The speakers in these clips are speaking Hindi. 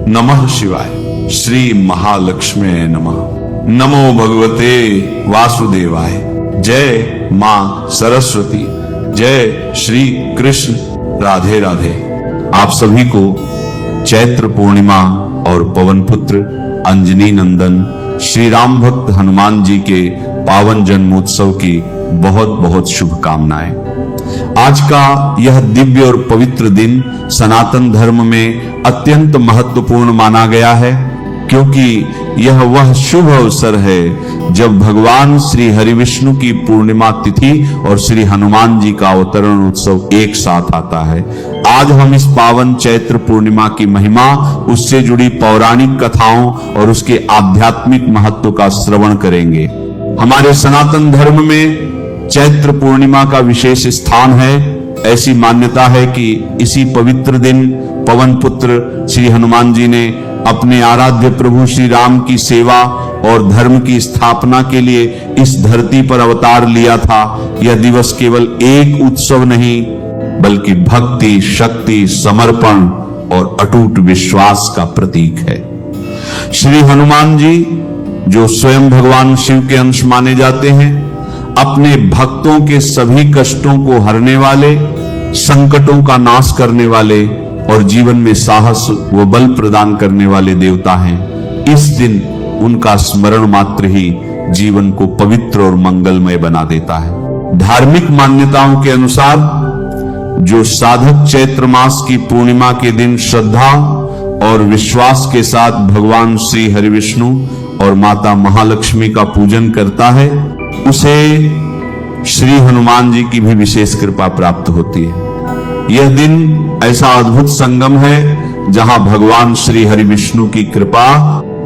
नमः शिवाय। श्री महालक्ष्मी नमः। नमो भगवते वासुदेवाय। जय मां सरस्वती। जय श्री कृष्ण। राधे राधे। आप सभी को चैत्र पूर्णिमा और पवन पुत्र अंजनी नंदन श्री राम भक्त हनुमान जी के पावन जन्मोत्सव की बहुत बहुत शुभकामनाएं। आज का यह दिव्य और पवित्र दिन सनातन धर्म में अत्यंत महत्वपूर्ण माना गया है, क्योंकि यह वह शुभ अवसर है जब भगवान श्री हरिविष्णु की पूर्णिमा तिथि और श्री हनुमान जी का अवतरण उत्सव एक साथ आता है। आज हम इस पावन चैत्र पूर्णिमा की महिमा, उससे जुड़ी पौराणिक कथाओं और उसके आध्यात्मिक महत्व का श्रवण करेंगे। हमारे सनातन धर्म में चैत्र पूर्णिमा का विशेष स्थान है। ऐसी मान्यता है कि इसी पवित्र दिन पवन पुत्र श्री हनुमान जी ने अपने आराध्य प्रभु श्री राम की सेवा और धर्म की स्थापना के लिए इस धरती पर अवतार लिया था। यह दिवस केवल एक उत्सव नहीं, बल्कि भक्ति, शक्ति, समर्पण और अटूट विश्वास का प्रतीक है। श्री हनुमान जी, जो स्वयं भगवान शिव के अंश माने जाते हैं, अपने भक्तों के सभी कष्टों को हरने वाले, संकटों का नाश करने वाले और जीवन में साहस व बल प्रदान करने वाले देवता हैं। इस दिन उनका स्मरण मात्र ही जीवन को पवित्र और मंगलमय बना देता है। धार्मिक मान्यताओं के अनुसार जो साधक चैत्र मास की पूर्णिमा के दिन श्रद्धा और विश्वास के साथ भगवान श्री हरिविष्णु और माता महालक्ष्मी का पूजन करता है, उसे श्री हनुमान जी की भी विशेष कृपा प्राप्त होती है। यह दिन ऐसा अद्भुत संगम है जहां भगवान श्री हरिविष्णु की कृपा,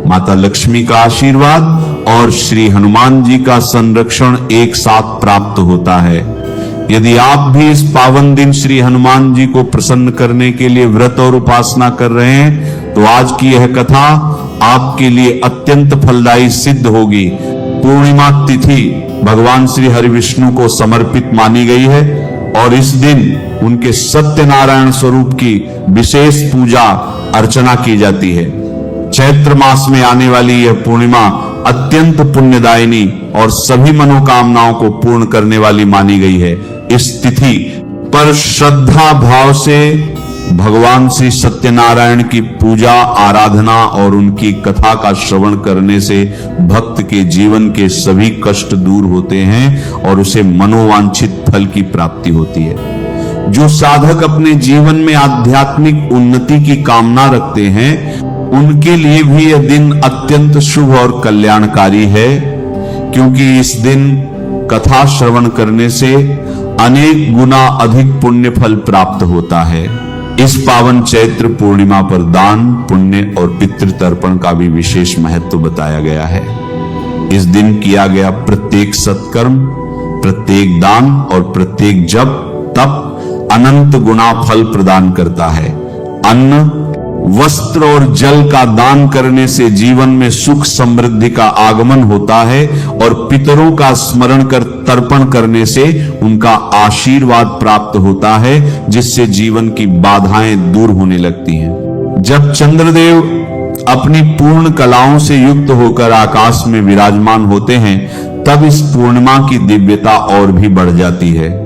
माता लक्ष्मी का आशीर्वाद और श्री हनुमान जी का संरक्षण एक साथ प्राप्त होता है। यदि आप भी इस पावन दिन श्री हनुमान जी को प्रसन्न करने के लिए व्रत और उपासना कर रहे हैं, तो आज की यह कथा आपके लिए अत्यंत फलदायी सिद्ध होगी। पूर्णिमा तिथि भगवान श्री हरिविष्णु को समर्पित मानी गई है और इस दिन उनके सत्यनारायण स्वरूप की विशेष पूजा अर्चना की जाती है। चैत्र मास में आने वाली यह पूर्णिमा अत्यंत पुण्यदायिनी और सभी मनोकामनाओं को पूर्ण करने वाली मानी गई है। इस तिथि पर श्रद्धा भाव से भगवान श्री सत्यनारायण की पूजा, आराधना और उनकी कथा का श्रवण करने से भक्त के जीवन के सभी कष्ट दूर होते हैं और उसे मनोवांछित फल की प्राप्ति होती है। जो साधक अपने जीवन में आध्यात्मिक उन्नति की कामना रखते हैं, उनके लिए भी यह दिन अत्यंत शुभ और कल्याणकारी है, क्योंकि इस दिन कथा श्रवण करने से अनेक गुना अधिक पुण्य फल प्राप्त होता है। इस पावन चैत्र पूर्णिमा पर दान, पुण्य और पितृतर्पण का भी विशेष महत्व बताया गया है। इस दिन किया गया प्रत्येक सत्कर्म, प्रत्येक दान और प्रत्येक जप तप अनंत गुना फल प्रदान करता है। अन्न, वस्त्र और जल का दान करने से जीवन में सुख समृद्धि का आगमन होता है और पितरों का स्मरण कर तर्पण करने से उनका आशीर्वाद प्राप्त होता है, जिससे जीवन की बाधाएं दूर होने लगती हैं। जब चंद्रदेव अपनी पूर्ण कलाओं से युक्त होकर आकाश में विराजमान होते हैं, तब इस पूर्णिमा की दिव्यता और भी बढ़ जाती है।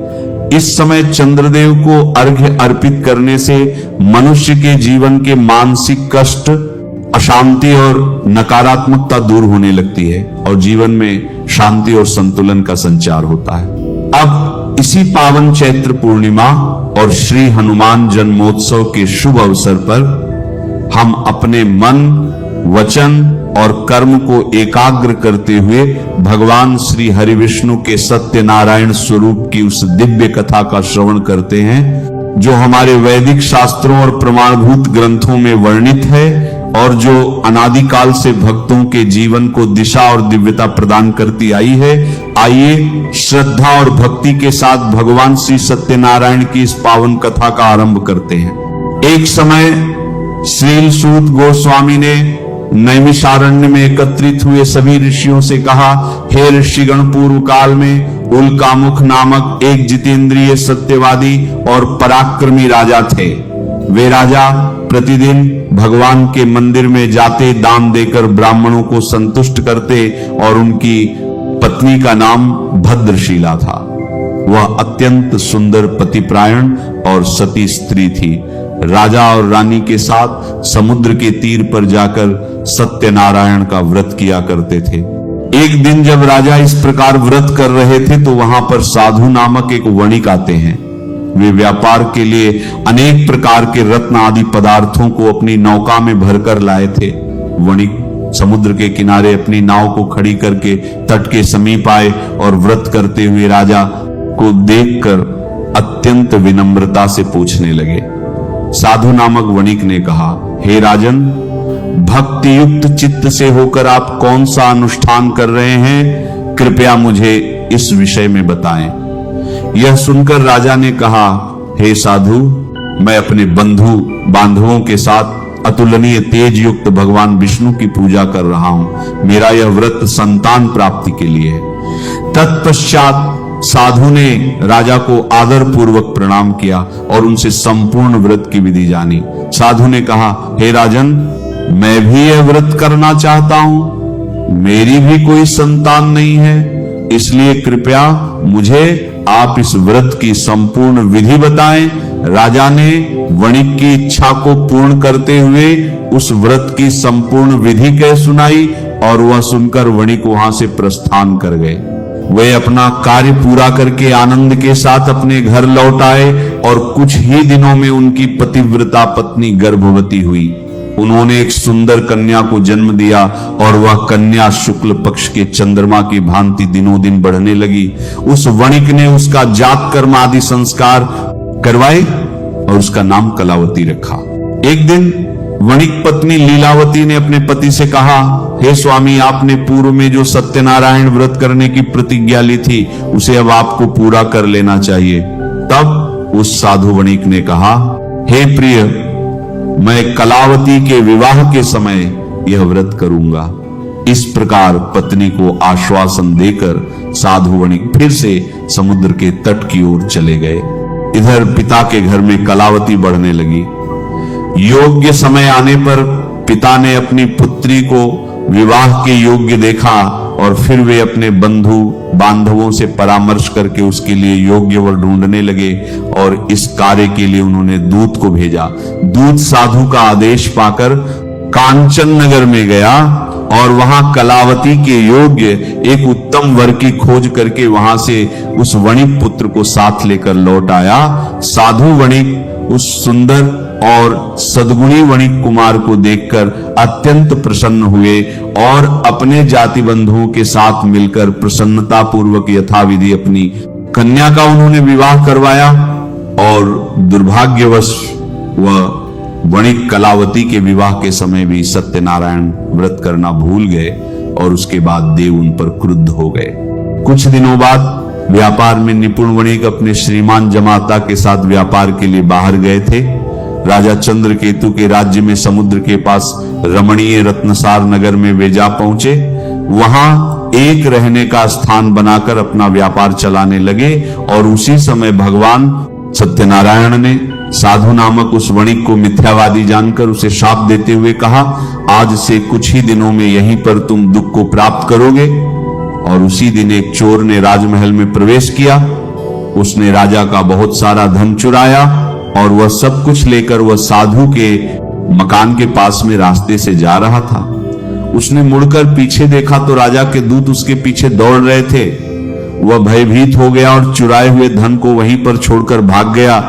इस समय चंद्रदेव को अर्घ्य अर्पित करने से मनुष्य के जीवन के मानसिक कष्ट, अशांति और नकारात्मकता दूर होने लगती है और जीवन में शांति और संतुलन का संचार होता है। अब इसी पावन चैत्र पूर्णिमा और श्री हनुमान जन्मोत्सव के शुभ अवसर पर हम अपने मन, वचन और कर्म को एकाग्र करते हुए भगवान श्री हरिविष्णु के सत्यनारायण स्वरूप की उस दिव्य कथा का श्रवण करते हैं, जो हमारे वैदिक शास्त्रों और प्रमाणभूत ग्रंथों में वर्णित है और जो अनादिकाल से भक्तों के जीवन को दिशा और दिव्यता प्रदान करती आई है। आइए श्रद्धा और भक्ति के साथ भगवान श्री सत्यनारायण की इस पावन कथा का आरंभ करते हैं। एक समय श्रील सूत गोस्वामी ने नैमिषारण्य में एकत्रित हुए सभी ऋषियों से कहा, हे ऋषिगण, पूर्व काल में उल्कामुख नामक एक जितेंद्रिय, सत्यवादी और पराक्रमी राजा थे। वे राजा प्रतिदिन भगवान के मंदिर में जाते, दान देकर ब्राह्मणों को संतुष्ट करते और उनकी पत्नी का नाम भद्रशीला था। वह अत्यंत सुंदर पतिपरायण और सती स्त्री थी। राजा और रानी के साथ समुद्र के तीर पर जाकर सत्यनारायण का व्रत किया करते थे। एक दिन जब राजा इस प्रकार व्रत कर रहे थे तो वहां पर साधु नामक एक वणिक आते हैं। वे व्यापार के लिए अनेक प्रकार के रत्न आदि पदार्थों को अपनी नौका में भरकर लाए थे। वणिक समुद्र के किनारे अपनी नाव को खड़ी करके तट के समीप आए और व्रत करते हुए राजा को देखकर अत्यंत विनम्रता से पूछने लगे। साधु नामक वणिक ने कहा, हे राजन, भक्ति युक्त चित्त से होकर आप कौन सा अनुष्ठान कर रहे हैं? कृपया मुझे इस विषय में बताएं। यह सुनकर राजा ने कहा, हे साधु, मैं अपने बंधु बांधवों के साथ अतुलनीय तेज युक्त भगवान विष्णु की पूजा कर रहा हूं। मेरा यह व्रत संतान प्राप्ति के लिए है। तत्पश्चात साधु ने राजा को आदर पूर्वक प्रणाम किया और उनसे संपूर्ण व्रत की विधि जानी। साधु ने कहा, हे राजन, मैं भी यह व्रत करना चाहता हूं। मेरी भी कोई संतान नहीं है, इसलिए कृपया मुझे आप इस व्रत की संपूर्ण विधि बताएं। राजा ने वणिक की इच्छा को पूर्ण करते हुए उस व्रत की संपूर्ण विधि कह सुनाई और वह सुनकर वणिक वहां से प्रस्थान कर गए। वे अपना कार्य पूरा करके आनंद के साथ अपने घर लौट आए और कुछ ही दिनों में उनकी पतिव्रता पत्नी गर्भवती हुई। उन्होंने एक सुंदर कन्या को जन्म दिया और वह कन्या शुक्ल पक्ष के चंद्रमा की भांति दिनों दिन बढ़ने लगी। उस वणिक ने उसका जात कर्म आदि संस्कार करवाए और उसका नाम कलावती रखा। एक दिन वणिक पत्नी लीलावती ने अपने पति से कहा, हे स्वामी, आपने पूर्व में जो सत्यनारायण व्रत करने की प्रतिज्ञा ली थी उसे अब आपको पूरा कर लेना चाहिए। तब उस साधु वणिक ने कहा, हे प्रिय, मैं कलावती के विवाह के समय यह व्रत करूंगा। इस प्रकार पत्नी को आश्वासन देकर साधु वणिक फिर से समुद्र के तट की ओर चले गए। इधर पिता के घर में कलावती बढ़ने लगी। योग्य समय आने पर पिता ने अपनी पुत्री को विवाह के योग्य देखा और फिर वे अपने बंधु बांधवों से परामर्श करके उसके लिए योग्य वर ढूंढने लगे और इस कार्य के लिए उन्होंने दूत को भेजा। दूत साधु का आदेश पाकर कांचन नगर में गया और वहां कलावती के योग्य एक उत्तम वर की खोज करके वहां से उस वणिक पुत्र को साथ लेकर लौट आया। साधु वणिक उस सुंदर और सद्गुणी वणिक कुमार को देखकर अत्यंत प्रसन्न हुए और अपने जाति बंधुओं के साथ मिलकर प्रसन्नता पूर्वक यथाविधि अपनी कन्या का उन्होंने विवाह करवाया। और दुर्भाग्यवश वह वणिक कलावती के विवाह के समय भी सत्यनारायण व्रत करना भूल गए और उसके बाद देव उन पर क्रुद्ध हो गए। कुछ दिनों बाद व्यापार में निपुण वणिक अपने श्रीमान जमाता के साथ व्यापार के लिए बाहर गए थे। राजा चंद्रकेतु के राज्य में समुद्र के पास रमणीय रत्नसार नगर में वे जा पहुंचे। वहां एक रहने का स्थान बनाकर अपना व्यापार चलाने लगे और उसी समय भगवान सत्यनारायण ने साधु नामक उस वणिक को मिथ्यावादी जानकर उसे शाप देते हुए कहा, आज से कुछ ही दिनों में यहीं पर तुम दुख को प्राप्त करोगे। और उसी दिन एक चोर ने राजमहल में प्रवेश किया। उसने राजा का बहुत सारा धन चुराया और वह सब कुछ लेकर वह साधु के मकान के पास में रास्ते से जा रहा था। उसने मुड़कर पीछे देखा तो राजा के दूत उसके पीछे दौड़ रहे थे। वह भयभीत हो गया और चुराए हुए धन को वहीं पर छोड़कर भाग गया।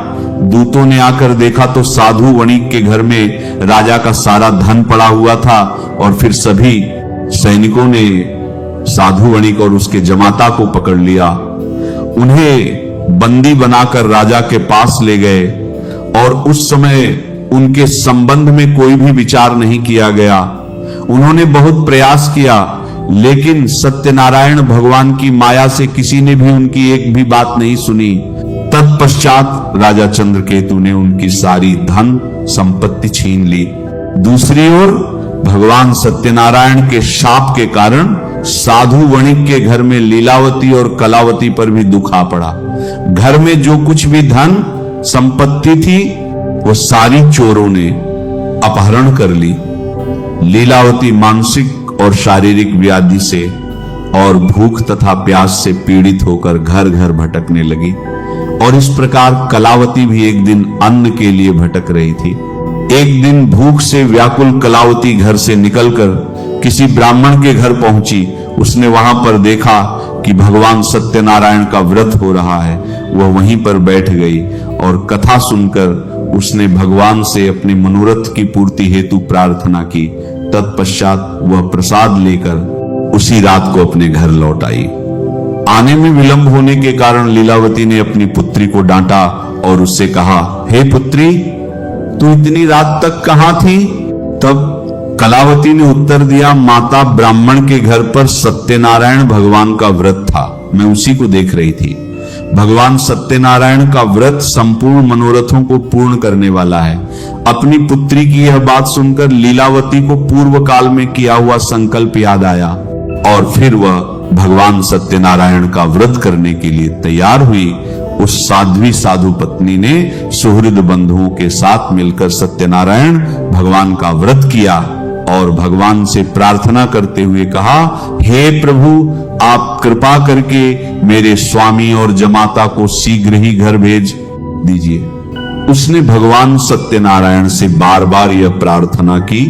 दूतों ने आकर देखा तो साधु वणिक के घर में राजा का सारा धन पड़ा हुआ था और फिर सभी सैनिकों ने साधु वणिक और उसके जमाता को पकड़ लिया। उन्हें बंदी बनाकर राजा के पास ले गए और उस समय उनके संबंध में कोई भी विचार नहीं किया गया। उन्होंने बहुत प्रयास किया लेकिन सत्यनारायण भगवान की माया से किसी ने भी उनकी एक भी बात नहीं सुनी। तत्पश्चात राजा चंद्रकेतु ने उनकी सारी धन संपत्ति छीन ली। दूसरी ओर भगवान सत्यनारायण के शाप के कारण साधु वणिक के घर में लीलावती और कलावती पर भी दुख आ पड़ा। घर में जो कुछ भी धन संपत्ति थी वो सारी चोरों ने अपहरण कर ली। लीलावती मानसिक और शारीरिक व्याधि से और भूख तथा प्यास से पीड़ित होकर घर घर भटकने लगी। और इस प्रकार कलावती भी एक दिन अन्न के लिए भटक रही थी। एक दिन भूख से व्याकुल कलावती घर से निकलकर किसी ब्राह्मण के घर पहुंची। उसने वहां पर देखा कि भगवान सत्यनारायण का व्रत हो रहा है। वह वहीं पर बैठ गई और कथा सुनकर उसने भगवान से अपने मनोरथ की पूर्ति हेतु प्रार्थना की। तत्पश्चात वह प्रसाद लेकर उसी रात को अपने घर लौट आई। आने में विलंब होने के कारण लीलावती ने अपनी पुत्री को डांटा और उससे कहा, हे पुत्री, तू इतनी रात तक कहां थी? तब कलावती ने उत्तर दिया, माता, ब्राह्मण के घर पर सत्यनारायण भगवान का व्रत था, मैं उसी को देख रही थी। भगवान सत्यनारायण का व्रत संपूर्ण मनोरथों को पूर्ण करने वाला है। अपनी पुत्री की यह बात सुनकर लीलावती को पूर्व काल में किया हुआ संकल्प याद आया और फिर वह भगवान सत्यनारायण का व्रत करने के लिए तैयार हुई। उस साध्वी साधु पत्नी ने सुहृद बंधुओं के साथ मिलकर सत्यनारायण भगवान का व्रत किया और भगवान से प्रार्थना करते हुए कहा, हे प्रभु, आप कृपा करके मेरे स्वामी और जमाता को शीघ्र ही घर भेज दीजिए। उसने भगवान सत्यनारायण से बार बार यह प्रार्थना की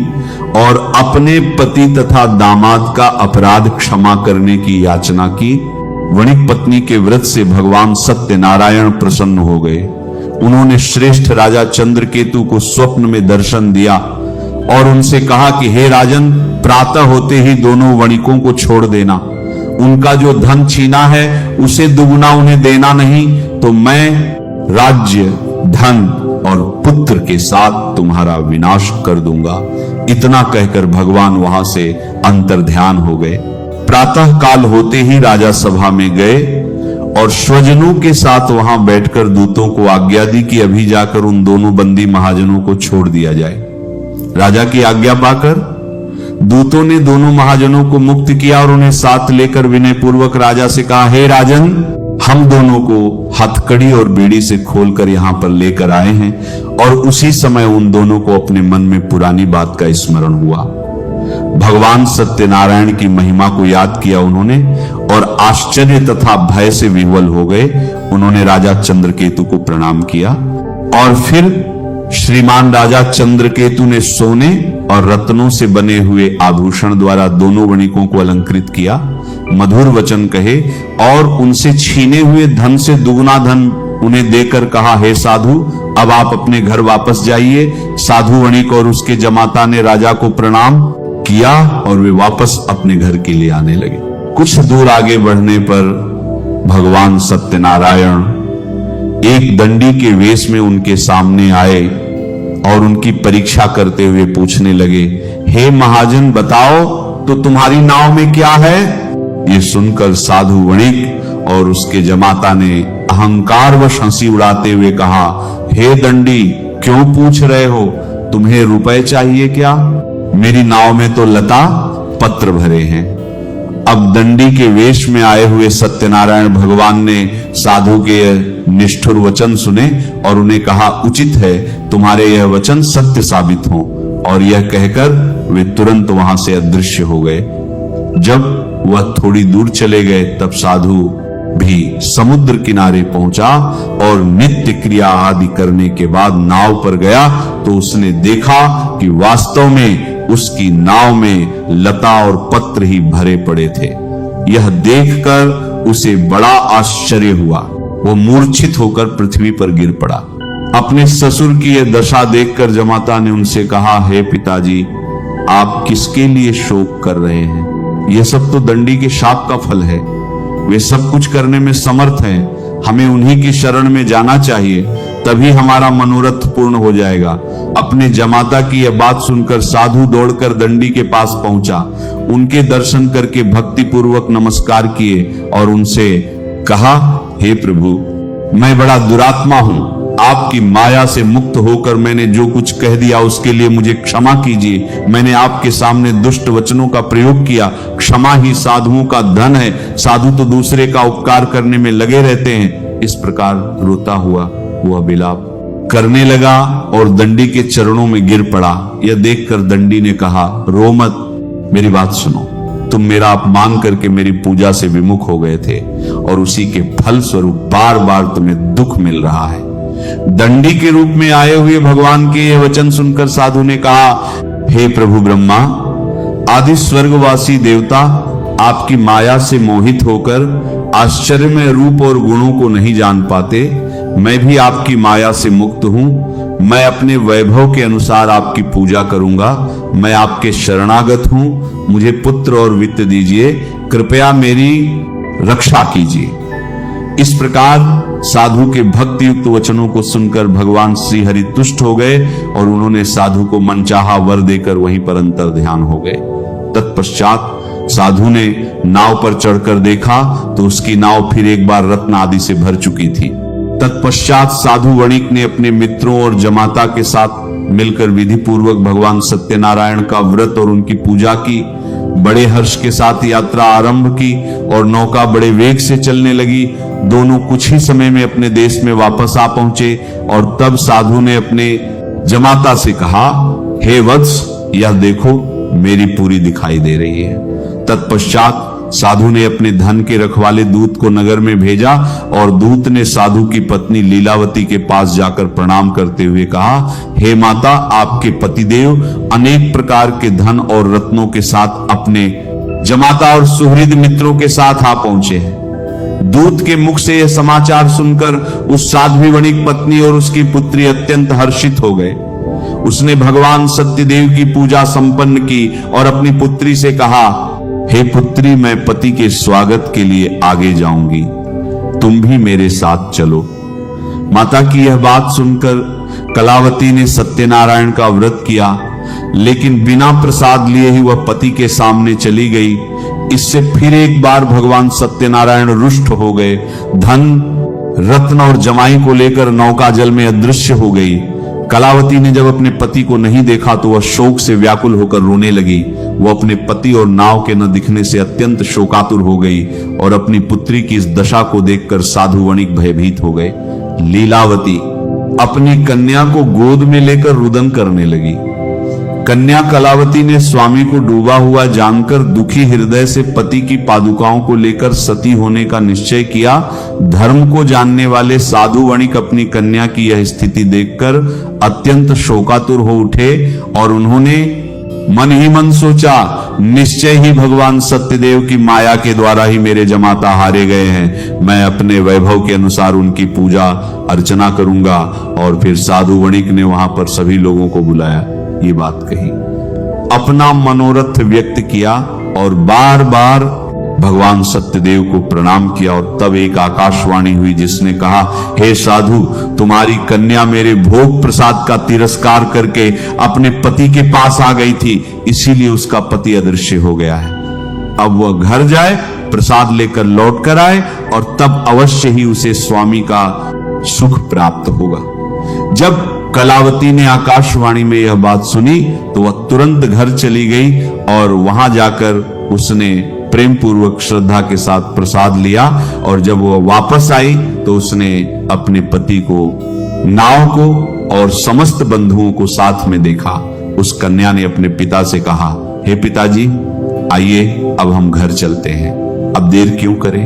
और अपने पति तथा दामाद का अपराध क्षमा करने की याचना की। वणिक पत्नी के व्रत से भगवान सत्यनारायण प्रसन्न हो गए। उन्होंने श्रेष्ठ राजा चंद्रकेतु को स्वप्न में दर्शन दिया और उनसे कहा कि हे राजन, प्रातः होते ही दोनों वणिकों को छोड़ देना। उनका जो धन छीना है उसे दुगुना उन्हें देना नहीं तो मैं राज्य, धन और पुत्र के साथ तुम्हारा विनाश कर दूंगा। इतना कहकर भगवान वहां से अंतर्ध्यान हो गए। प्रातः काल होते ही राजा सभा में गए और स्वजनों के साथ वहां बैठकर दूतों को आज्ञा दी कि अभी जाकर उन दोनों बंदी महाजनों को छोड़ दिया जाए। राजा की आज्ञा पाकर दूतों ने दोनों महाजनों को मुक्त किया और उन्हें साथ लेकर विनय पूर्वक राजा से कहा, हे राजन, हम दोनों को हथकड़ी और बेड़ी से खोलकर यहां पर लेकर आए हैं। और उसी समय उन दोनों को अपने मन में पुरानी बात का स्मरण हुआ। भगवान सत्यनारायण की महिमा को याद किया उन्होंने और आश्चर्य तथा भय से विह्वल हो गए। उन्होंने राजा चंद्रकेतु को प्रणाम किया और फिर श्रीमान राजा चंद्रकेतु ने सोने और रत्नों से बने हुए आभूषण द्वारा दोनों वणिकों को अलंकृत किया, मधुर वचन कहे और उनसे छीने हुए धन से दुगुना धन उन्हें देकर कहा, हे साधु, अब आप अपने घर वापस जाइए। साधु वणिक और उसके जमाता ने राजा को प्रणाम किया और वे वापस अपने घर के लिए आने लगे। कुछ दूर आगे बढ़ने पर भगवान सत्यनारायण एक दंडी के वेश में उनके सामने आए और उनकी परीक्षा करते हुए पूछने लगे, हे महाजन, बताओ तो तुम्हारी नाव में क्या है? ये सुनकर साधु वणिक और उसके जमाता ने अहंकारवश हंसी उड़ाते हुए कहा, हे दंडी, क्यों पूछ रहे हो? तुम्हें रुपए चाहिए क्या? मेरी नाव में तो लता पत्र भरे हैं। अब दंडी के वेश में आए हुए सत्यनारायण भगवान ने साधु के निष्ठुर वचन सुने और उन्हें कहा, उचित है तुम्हारे यह वचन सत्य साबित हो। और यह कहकर वे तुरंत वहां से अदृश्य हो गए। जब वह थोड़ी दूर चले गए तब साधु भी समुद्र किनारे पहुंचा और नित्य क्रिया आदि करने के बाद नाव पर गया तो उसने देखा कि वास्तव में उसकी नाव में लता और पत्र ही भरे पड़े थे। यह देखकर उसे बड़ा आश्चर्य हुआ। वो मूर्छित होकर पृथ्वी पर गिर पड़ा। अपने ससुर की यह दशा देखकर जमाता ने उनसे कहा, हे पिताजी, आप किसके लिए शोक कर रहे हैं? यह सब तो दंडी के शाप का फल है। वे सब कुछ करने में समर्थ हैं। हमें उन्हीं की शरण में जाना चाहिए, तभी हमारा मनोरथ पूर्ण हो जाएगा। अपने जमाता की यह बात सुनकर साधु दौड़कर दंडी के पास पहुंचा, उनके दर्शन करके भक्ति पूर्वक नमस्कार किए और उनसे कहा, हे प्रभु, मैं बड़ा दुरात्मा हूं। आपकी माया से मुक्त होकर मैंने जो कुछ कह दिया उसके लिए मुझे क्षमा कीजिए। मैंने आपके सामने दुष्ट वचनों का प्रयोग किया। क्षमा ही साधुओं का धन है। साधु तो दूसरे का उपकार करने में लगे रहते हैं। इस प्रकार रोता हुआ वह विलाप करने लगा और दंडी के चरणों में गिर पड़ा। यह देखकर दंडी ने कहा, रो मत, मेरी बात सुनो। तुम मेरा अपमान करके मेरी पूजा से विमुख हो गए थे और उसी के फल स्वरूप बार बार तुम्हें दुख मिल रहा है। दंडी के रूप में आए हुए भगवान के यह वचन सुनकर साधु ने कहा, हे प्रभु ब्रह्मा, आदि स्वर्गवासी देवता, आपकी माया से मोहित होकर आश्चर्यमय रूप और गुणों को नहीं जान पाते। मैं भी आपकी माया से मुक्त हूं। मैं अपने वैभव के अनुसार आपकी पूजा करूंगा। मैं आपके शरणागत हूं। मुझे पुत्र और वित्त दीजिए। कृपया मेरी रक्षा कीजिए। इस प्रकार साधु के भक्ति युक्त वचनों को सुनकर भगवान श्री हरि तुष्ट हो गए और उन्होंने साधु को मनचाहा वर देकर वहीं पर अंतर ध्यान हो गए। तत्पश्चात साधु ने नाव पर चढ़कर देखा तो उसकी नाव फिर एक बार रत्न आदि से भर चुकी थी। तत्पश्चात साधु वणिक ने अपने मित्रों और जमाता के साथ मिलकर विधि पूर्वक भगवान सत्यनारायण का व्रत और उनकी पूजा की। बड़े हर्ष के साथ यात्रा आरंभ की और नौका बड़े वेग से चलने लगी। दोनों कुछ ही समय में अपने देश में वापस आ पहुंचे और तब साधु ने अपने जमाता से कहा, हे वत्स, यह देखो मेरी पूरी दिखाई दे रही है। तत्पश्चात साधु ने अपने धन के रखवाले दूत को नगर में भेजा और दूत ने साधु की पत्नी लीलावती के पास जाकर प्रणाम करते हुए कहा, हे माता, आपके पतिदेव अनेक प्रकार के धन और रत्नों के साथ अपने जमाता और सुहृद मित्रों के साथ आ पहुंचे हैं। दूत के मुख से यह समाचार सुनकर उस साध्वी वणिक पत्नी और उसकी पुत्री अत्यंत हर्षित हो गए। उसने भगवान सत्यदेव की पूजा संपन्न की और अपनी पुत्री से कहा, हे पुत्री, मैं पति के स्वागत के लिए आगे जाऊंगी, तुम भी मेरे साथ चलो। माता की यह बात सुनकर कलावती ने सत्यनारायण का व्रत किया, लेकिन बिना प्रसाद लिए ही वह पति के सामने चली गई। इससे फिर एक बार भगवान सत्यनारायण रुष्ट हो गए। धन, रत्न और जमाई को लेकर नौका जल में अदृश्य हो गई। कलावती ने जब अपने पति को नहीं देखा तो वह शोक से व्याकुल होकर रोने लगी। वो अपने पति और नाव के न दिखने से अत्यंत शोकातुर हो गई और अपनी पुत्री की इस दशा को देखकर साधु वणिक भयभीत हो गए। लीलावती अपनी कन्या को गोद में लेकर रुदन करने लगी। कन्या कलावती ने स्वामी को डूबा हुआ जानकर दुखी हृदय से पति की पादुकाओं को लेकर सती होने का निश्चय किया। धर्म को जानने वाले साधु वणिक अपनी कन्या की यह स्थिति देखकर अत्यंत शोकातुर हो उठे और उन्होंने मन ही मन सोचा, निश्चय ही भगवान सत्यदेव की माया के द्वारा ही मेरे जमाता हारे गए हैं। मैं अपने वैभव के अनुसार उनकी पूजा अर्चना करूंगा। और फिर साधु वणिक ने वहां पर सभी लोगों को बुलाया, ये बात कही, अपना मनोरथ व्यक्त किया और बार बार भगवान सत्यदेव को प्रणाम किया। और तब एक आकाशवाणी हुई जिसने कहा, हे साधु, तुम्हारी कन्या मेरे भोग प्रसाद का तिरस्कार करके अपने पति के पास आ गई थी, इसीलिए उसका पति अदृश्य हो गया है। अब वह घर जाए, प्रसाद लेकर लौट कर आए और तब अवश्य ही उसे स्वामी का सुख प्राप्त होगा। जब कलावती ने आकाशवाणी में यह बात सुनी तो वह तुरंत घर चली गई और वहां जाकर उसने प्रेम पूर्वक श्रद्धा के साथ प्रसाद लिया। और जब वह वापस आई तो उसने अपने पति को, नाव को और समस्त बंधुओं को साथ में देखा। उस कन्या ने अपने पिता से कहा, हे पिताजी, आइए अब हम घर चलते हैं, अब देर क्यों करें।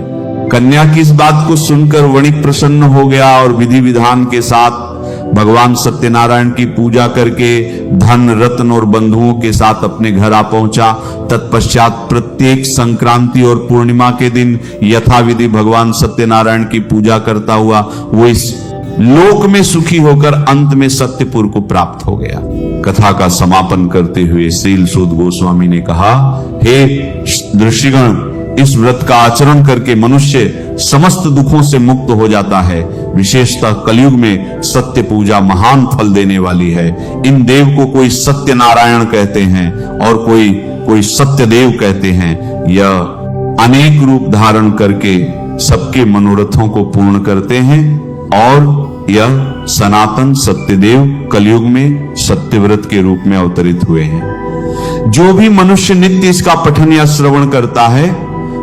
कन्या की इस बात को सुनकर वणिक प्रसन्न हो गया और विधि विधान के साथ भगवान सत्यनारायण की पूजा करके धन, रत्न और बंधुओं के साथ अपने घर आ पहुंचा। तत्पश्चात प्रत्येक संक्रांति और पूर्णिमा के दिन यथाविधि भगवान सत्यनारायण की पूजा करता हुआ वो इस लोक में सुखी होकर अंत में सत्यपुर को प्राप्त हो गया। कथा का समापन करते हुए श्रील सूत गोस्वामी ने कहा, हे ऋषिगण, इस व्रत का आचरण करके मनुष्य समस्त दुखों से मुक्त हो जाता है। विशेषतः कलयुग में सत्य पूजा महान फल देने वाली है। इन देव को कोई सत्य नारायण कहते हैं और कोई सत्य देव कहते हैं। यह अनेक रूप धारण करके सबके मनोरथों को पूर्ण करते हैं और यह सनातन सत्यदेव कलयुग में सत्यव्रत के रूप में अवतरित हुए हैं। जो भी मनुष्य नित्य इसका पठन या श्रवण करता है,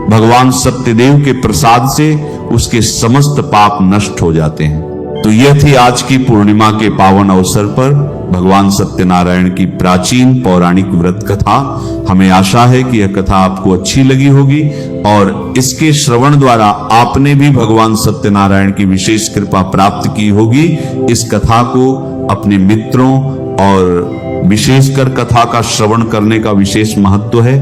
भगवान सत्यदेव के प्रसाद से उसके समस्त पाप नष्ट हो जाते हैं। तो यह थी आज की पूर्णिमा के पावन अवसर पर भगवान सत्यनारायण की प्राचीन पौराणिक व्रत कथा। हमें आशा है कि यह कथा आपको अच्छी लगी होगी और इसके श्रवण द्वारा आपने भी भगवान सत्यनारायण की विशेष कृपा प्राप्त की होगी। इस कथा को अपने मित्रों और विशेषकर कथा का श्रवण करने का विशेष महत्व है।